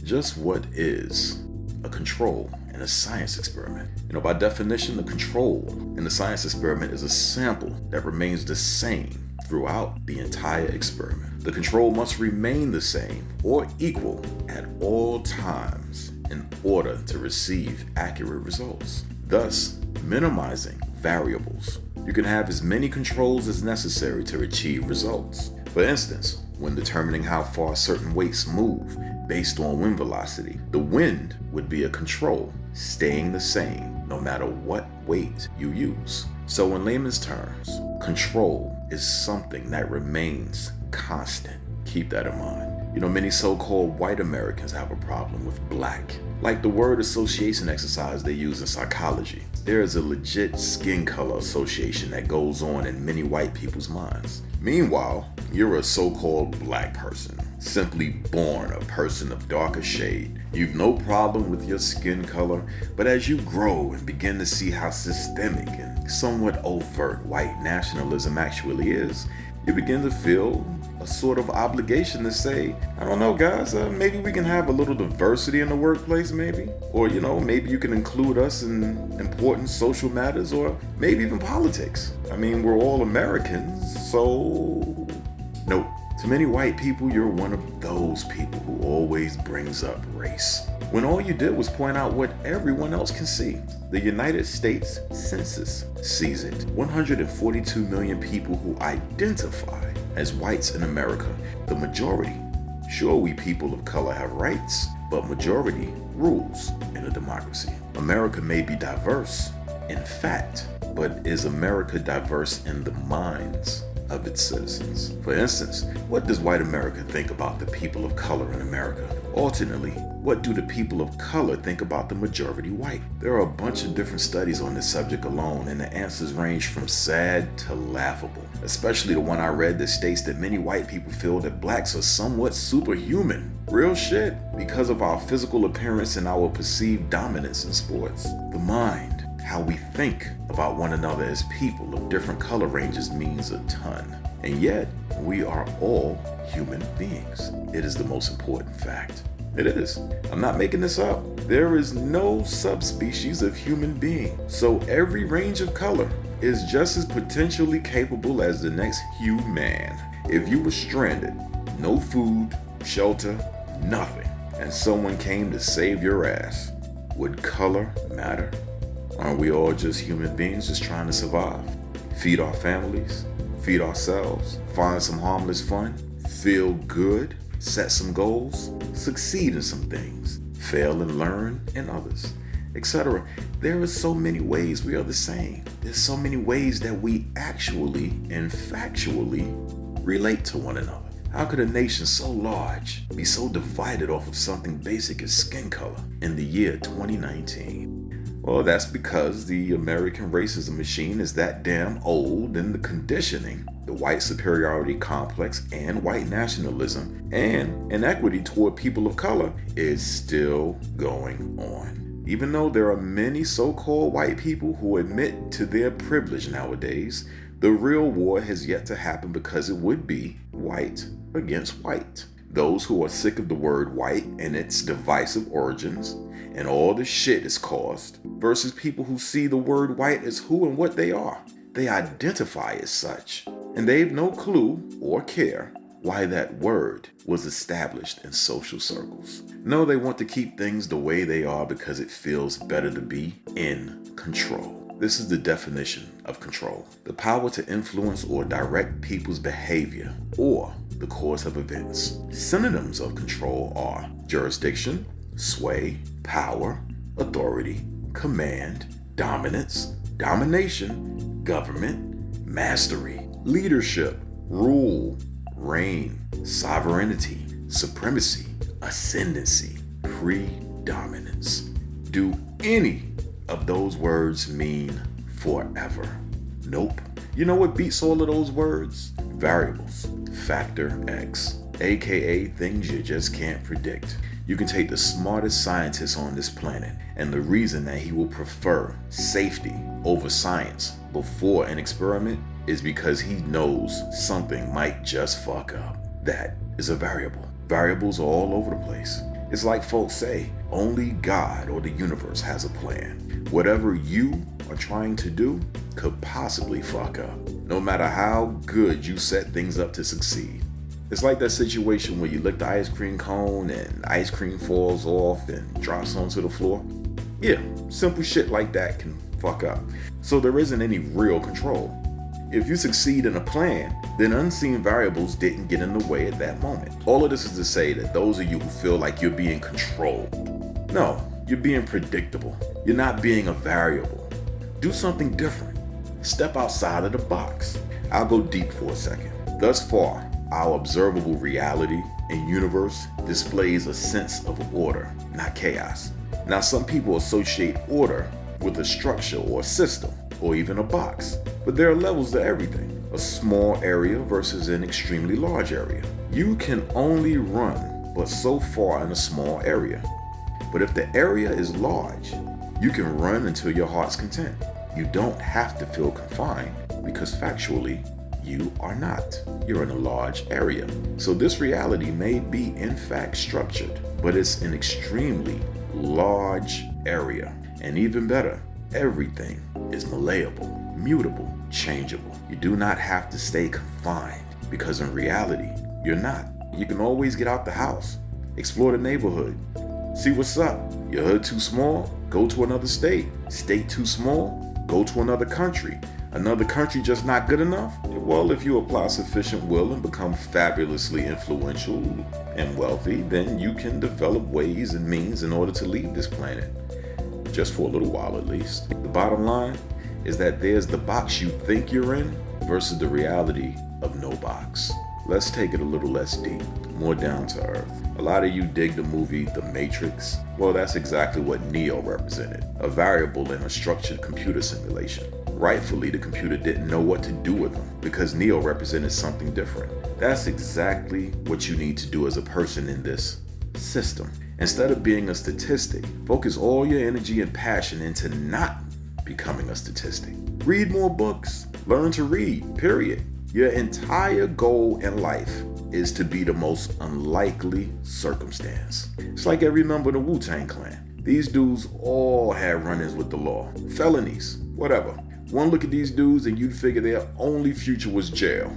just what is a control in a science experiment? By definition, the control in the science experiment is a sample that remains the same throughout the entire experiment. The control must remain the same or equal at all times in order to receive accurate results, thus minimizing variables. You can have as many controls as necessary to achieve results. For instance, when determining how far certain weights move based on wind velocity, the wind would be a control, staying the same no matter what weight you use. So in layman's terms, control is something that remains constant. Keep that in mind. Many so-called white Americans have a problem with black. Like the word association exercise they use in psychology, there is a legit skin color association that goes on in many white people's minds. Meanwhile, you're a so-called black person, simply born a person of darker shade. You've no problem with your skin color, but as you grow and begin to see how systemic and somewhat overt white nationalism actually is, you begin to feel a sort of obligation to say, I don't know guys, maybe we can have a little diversity in the workplace maybe? Or maybe you can include us in important social matters or maybe even politics. We're all Americans, so nope. To many white people, you're one of those people who always brings up race, when all you did was point out what everyone else can see. The United States Census sees it. 142 million people who identify as whites in America. The majority. Sure, we people of color have rights, but majority rules in a democracy. America may be diverse in fact, but is America diverse in the minds of its citizens? For instance, what does white America think about the people of color in America? Alternately, what do the people of color think about the majority white? There are a bunch of different studies on this subject alone, and the answers range from sad to laughable, especially the one I read that states that many white people feel that blacks are somewhat superhuman. Real shit, because of our physical appearance and our perceived dominance in sports. The mind, how we think about one another as people of different color ranges, means a ton. And yet, we are all human beings. It is the most important fact. It is. I'm not making this up. There is no subspecies of human being. So every range of color is just as potentially capable as the next human. If you were stranded, no food, shelter, nothing, and someone came to save your ass, would color matter? Aren't we all just human beings just trying to survive? Feed our families, feed ourselves, find some harmless fun, feel good, set some goals, succeed in some things, fail and learn in others, etc. There are so many ways we are the same. There's so many ways that we actually and factually relate to one another. How could a nation so large be so divided off of something basic as skin color in the year 2019? Well, that's because the American racism machine is that damn old, and the conditioning, the white superiority complex and white nationalism and inequity toward people of color is still going on. Even though there are many so-called white people who admit to their privilege nowadays, the real war has yet to happen, because it would be white against white. Those who are sick of the word white and its divisive origins and all the shit it's caused, versus people who see the word white as who and what they are. They identify as such, and they've no clue or care why that word was established in social circles. No, they want to keep things the way they are because it feels better to be in control. This is the definition of control: the power to influence or direct people's behavior or the course of events. Synonyms of control are jurisdiction, sway, power, authority, command, dominance, domination, government, mastery, leadership, rule, reign, sovereignty, supremacy, ascendancy, predominance. Do any of those words mean forever? Nope. You know what beats all of those words? Variables. Factor X, aka things you just can't predict. You can take the smartest scientist on this planet, and the reason that he will prefer safety over science before an experiment is because he knows something might just fuck up. That is a variable. Variables are all over the place. It's like folks say, only God or the universe has a plan. Whatever you are trying to do could possibly fuck up, no matter how good you set things up to succeed. It's like that situation where you lick the ice cream cone and ice cream falls off and drops onto the floor. Yeah, simple shit like that can fuck up. So there isn't any real control. If you succeed in a plan, then unseen variables didn't get in the way at that moment. All of this is to say that those of you who feel like you're being controlled, no, you're being predictable. You're not being a variable. Do something different. Step outside of the box. I'll go deep for a second. Thus far, our observable reality and universe displays a sense of order, not chaos. Now, some people associate order with a structure or a system, or even a box. But there are levels to everything. A small area versus an extremely large area. You can only run but so far in a small area. But if the area is large, you can run until your heart's content. You don't have to feel confined because factually, you are not. You're in a large area. So this reality may be in fact structured, but it's an extremely large area. And even better, everything is malleable, mutable, changeable. You do not have to stay confined because in reality, you're not. You can always get out the house, explore the neighborhood, see what's up. Your hood too small? Go to another state. State too small? Go to another country. Another country just not good enough? Well, if you apply sufficient will and become fabulously influential and wealthy, then you can develop ways and means in order to leave this planet. Just for a little while at least. The bottom line is that there's the box you think you're in versus the reality of no box. Let's take it a little less deep, more down to earth. A lot of you dig the movie The Matrix. Well, that's exactly what Neo represented, a variable in a structured computer simulation. Rightfully, the computer didn't know what to do with him because Neo represented something different. That's exactly what you need to do as a person in this system. Instead of being a statistic, focus all your energy and passion into not becoming a statistic. Read more books. Learn to read, period. Your entire goal in life is to be the most unlikely circumstance. It's like every member of the Wu-Tang Clan. These dudes all had run-ins with the law, felonies, whatever. One look at these dudes and you'd figure their only future was jail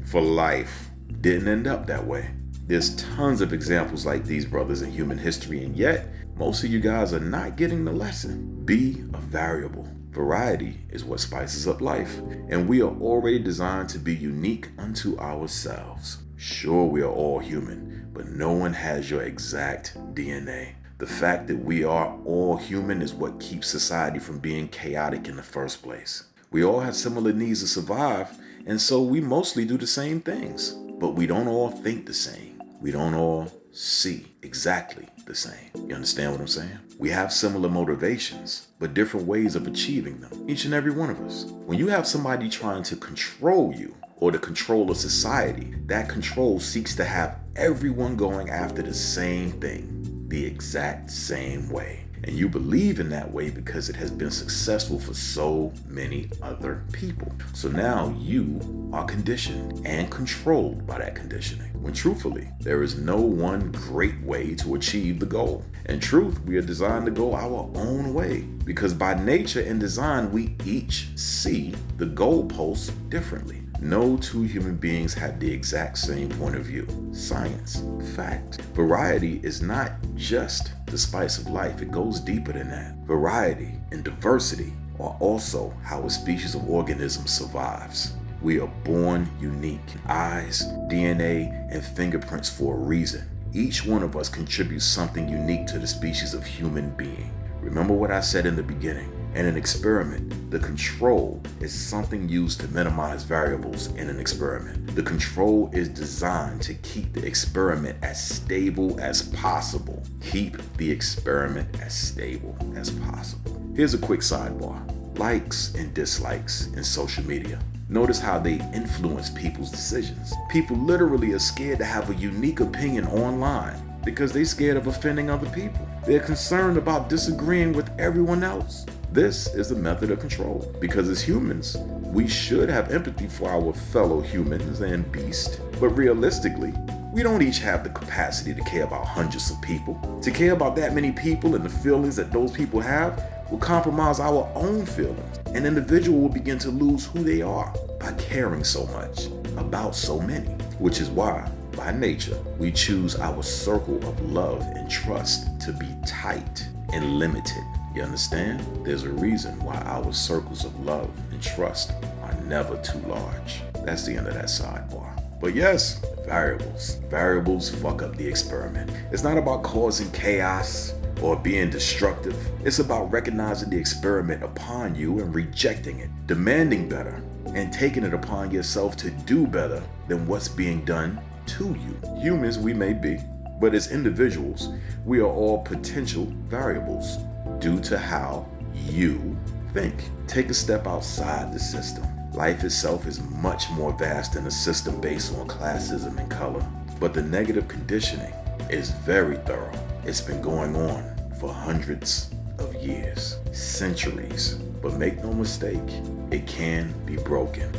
for life. Didn't end up that way. There's tons of examples like these brothers in human history, and yet most of you guys are not getting the lesson. Be a variable. Variety is what spices up life, and we are already designed to be unique unto ourselves. Sure, we are all human, but no one has your exact DNA. The fact that we are all human is what keeps society from being chaotic in the first place. We all have similar needs to survive, and so we mostly do the same things, but we don't all think the same. We don't all see exactly the same. You understand what I'm saying? We have similar motivations, but different ways of achieving them, each and every one of us. When you have somebody trying to control you or to control a society, that control seeks to have everyone going after the same thing, the exact same way. And you believe in that way because it has been successful for so many other people. So now you are conditioned and controlled by that conditioning. When truthfully, there is no one great way to achieve the goal. In truth, we are designed to go our own way because by nature and design, we each see the goalposts differently. No two human beings have the exact same point of view. Science, fact. Variety is not just the spice of life. It goes deeper than that. Variety and diversity are also how a species of organism survives. We are born unique. Eyes, DNA, and fingerprints for a reason. Each one of us contributes something unique to the species of human being. Remember what I said in the beginning. In an experiment, the control is something used to minimize variables in an experiment. The control is designed to keep the experiment as stable as possible. Keep the experiment as stable as possible. Here's a quick sidebar. Likes and dislikes in social media. Notice how they influence people's decisions. People literally are scared to have a unique opinion online because they're scared of offending other people. They're concerned about disagreeing with everyone else. This is a method of control because as humans, we should have empathy for our fellow humans and beasts, but realistically, We don't each have the capacity to care about hundreds of people. To care about that many people and the feelings that those people have will compromise our own feelings. An individual will begin to lose who they are by caring so much about so many, which is why, by nature, we choose our circle of love and trust to be tight and limited. You understand? There's a reason why our circles of love and trust are never too large. That's the end of that sidebar. But yes, variables. Variables fuck up the experiment. It's not about causing chaos or being destructive. It's about recognizing the experiment upon you and rejecting it, demanding better, and taking it upon yourself to do better than what's being done to you. Humans we may be, but as individuals, we are all potential variables due to how you think. Take a step outside the system. Life itself is much more vast than a system based on classism and color. But the negative conditioning is very thorough. It's been going on for hundreds of years, centuries. But make no mistake, it can be broken.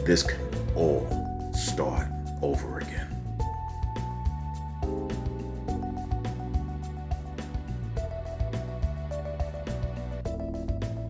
This can all start over again.